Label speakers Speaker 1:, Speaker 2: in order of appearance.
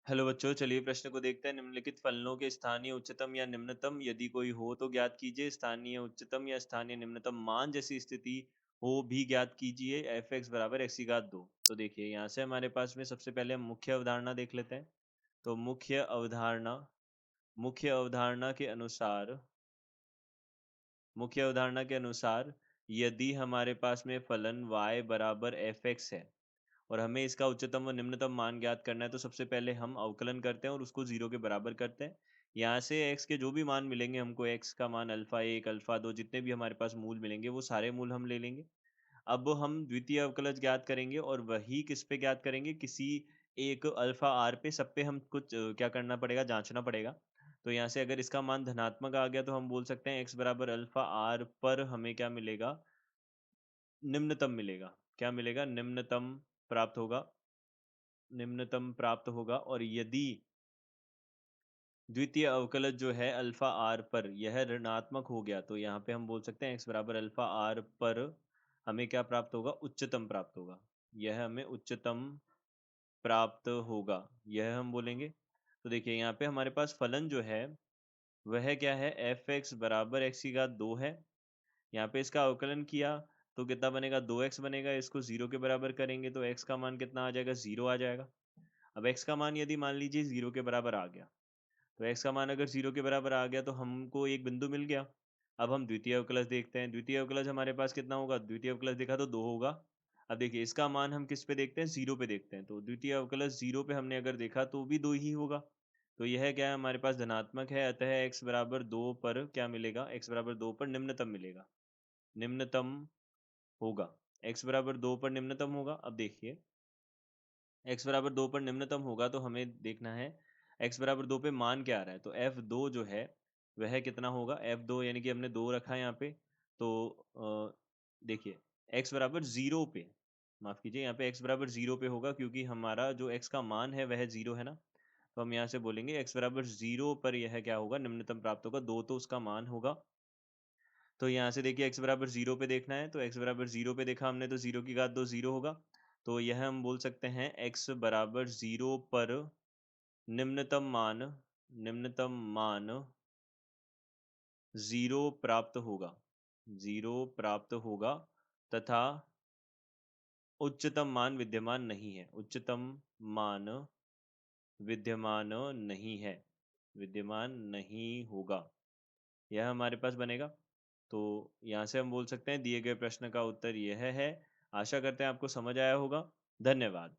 Speaker 1: Hello बच्चों, चलिए प्रश्न को देखते हैं। निम्नलिखित फलनों के स्थानीय उच्चतम या निम्नतम यदि कोई हो तो ज्ञात कीजिए। स्थानीय उच्चतम या स्थानीय निम्नतम मान जैसी स्थिति हो भी ज्ञात कीजिए। एफ एक्स बराबर एक्स की घात दो। तो देखिए यहाँ से हमारे पास में सबसे पहले हम मुख्य अवधारणा देख लेते हैं। तो मुख्य अवधारणा के अनुसार यदि हमारे पास में फलन y बराबर एफ एक्स है और हमें इसका उच्चतम व निम्नतम मान ज्ञात करना है, तो सबसे पहले हम अवकलन करते हैं और उसको जीरो के बराबर करते हैं। यहाँ से x के जो भी मान मिलेंगे हमको, x का मान अल्फा एक अल्फा दो, जितने भी हमारे पास मूल मिलेंगे वो सारे मूल हम ले लेंगे। अब हम द्वितीय अवकलज ज्ञात करेंगे और वही किस पे ज्ञात करेंगे, किसी एक अल्फा आर पे, सब पे हम कुछ क्या करना पड़ेगा, जांचना पड़ेगा। तो यहाँ से अगर इसका मान धनात्मक आ गया तो हम बोल सकते हैं x बराबर अल्फा आर पर हमें क्या मिलेगा, निम्नतम मिलेगा। क्या मिलेगा? निम्नतम प्राप्त होगा। और यदि द्वितीय अवकलज जो है अल्फा आर पर यह ऋणात्मक हो गया, तो यहाँ पे हम बोल सकते हैं एक्स बराबर अल्फा आर पर हमें क्या प्राप्त होगा, उच्चतम प्राप्त होगा। यह हमें उच्चतम प्राप्त होगा, यह हम बोलेंगे। तो देखिए यहाँ पे हमारे पास फलन जो है वह क्या है, एफ एक्स बराबर एक्स की घात दो है। यहाँ पे इसका अवकलन किया तो कितना बनेगा, दो एक्स बनेगा। इसको जीरो के बराबर करेंगे तो एक्स का मान कितना आ जाएगा, जीरो आ जाएगा। अब एक्स का मान यदि मान लीजिए जीरो के बराबर आ गया, तो एक्स का मान अगर जीरो के बराबर आ गया तो हमको एक बिंदु मिल गया। अब हम द्वितीय अवकलज देखते हैं। द्वितीय अवकलज हमारे पास कितना होगा, द्वितीय अवकलज देखा तो दो होगा। अब देखिए इसका मान हम किस पे देखते हैं, जीरो पे देखते हैं। तो द्वितीय अवकलज जीरो पे हमने अगर देखा तो भी दो ही होगा। तो यह क्या है, हमारे पास धनात्मक है। अतः एक्स बराबर दो पर क्या मिलेगा, एक्स बराबर दो पर निम्नतम मिलेगा, निम्नतम होगा। एक्स बराबर दो पर निम्नतम होगा। अब देखिए एक्स बराबर दो पर निम्नतम होगा तो हमें देखना है एक्स बराबर दो पे मान क्या आ रहा है। तो एफ दो जो है वह कितना होगा, एफ दो यानी कि हमने दो रखा है यहाँ पे। तो देखिए एक्स बराबर जीरो पे, माफ कीजिए, यहाँ पे एक्स बराबर जीरो पे होगा क्योंकि हमारा जो एक्स का मान है वह जीरो है ना। तो हम यहाँ से बोलेंगे एक्स बराबर जीरो पर यह क्या होगा, निम्नतम प्राप्त होगा। दो तो उसका मान होगा। तो यहाँ से देखिए एक्स बराबर जीरो पे देखना है, तो एक्स बराबर जीरो पे देखा हमने तो जीरो की घात दो जीरो होगा। तो यह हम बोल सकते हैं एक्स बराबर जीरो पर निम्नतम मान निम्नतम मान जीरो प्राप्त होगा, जीरो प्राप्त होगा। तथा उच्चतम मान विद्यमान नहीं है, उच्चतम मान विद्यमान नहीं है, विद्यमान नहीं होगा। यह हमारे पास बनेगा। तो यहाँ से हम बोल सकते हैं दिए गए प्रश्न का उत्तर यह है। आशा करते हैं आपको समझ आया होगा। धन्यवाद।